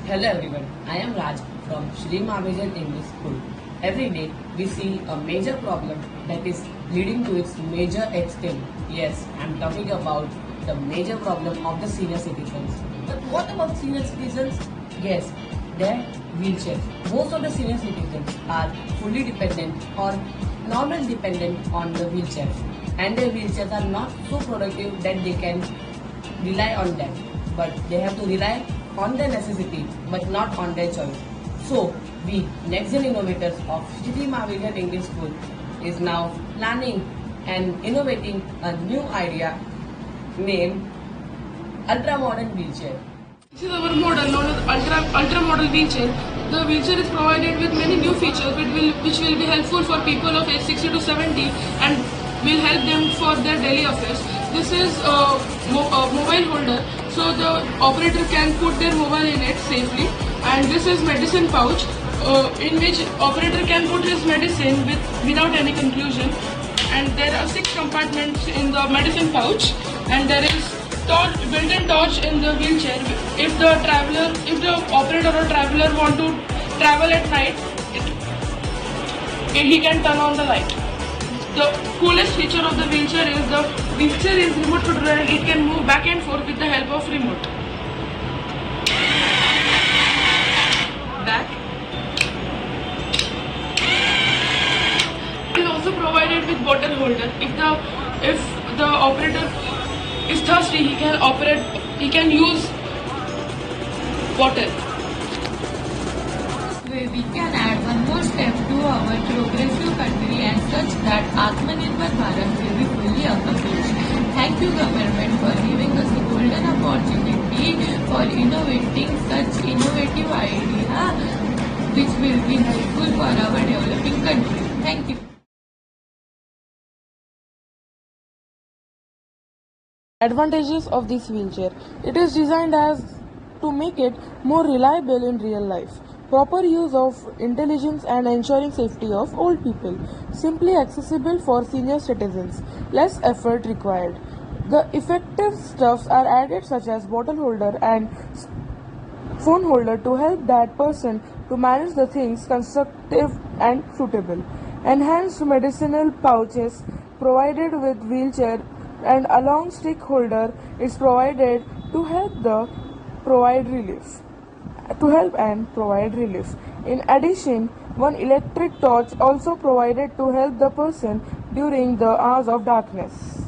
Hello everyone, I am Raj from Shri Mahavijan English School. Every day we see a major problem that is leading to its major extent. Yes, I am talking about the major problem of the senior citizens. But what about senior citizens? Yes, their wheelchairs. Most of the senior citizens are fully dependent or normal dependent on the wheelchairs, and their wheelchairs are not so productive that they can rely on them, but they have to rely on their necessity but not on their choice. So, we, Next Gen Innovators of Shri Mahavijan English School, is now planning and innovating a new idea named Ultra Modern Wheelchair. This is our model known as ultra model wheelchair. The wheelchair is provided with many new features which will be helpful for people of age 60 to 70 and will help them for their daily affairs. This is a mobile holder, so the operator can put their mobile in it safely. And this is medicine pouch in which operator can put his medicine without any confusion. And there are 6 compartments in the medicine pouch, and there is built-in torch in the wheelchair. If the operator or traveler want to travel at night, he can turn on the light. The coolest feature of the wheelchair is remote control, and it can move back and forth with the help of remote. Back. It is also provided with bottle holder. If the operator is thirsty, he can use bottle. We can add one more step to our progressive country and such that Atmanirbhar Bharat will be fully accomplished. Thank you government for giving us a golden opportunity for innovating such innovative idea which will be helpful for our developing country. Thank you. Advantages of this wheelchair. It is designed as to make it more reliable in real life. Proper use of intelligence and ensuring safety of old people. Simply accessible for senior citizens. Less effort required. The effective stuffs are added such as bottle holder and phone holder to help that person to manage the things constructive and suitable. Enhanced medicinal pouches provided with wheelchair and a long stick holder is provided to help and provide relief. In addition, one electric torch also provided to help the person during the hours of darkness.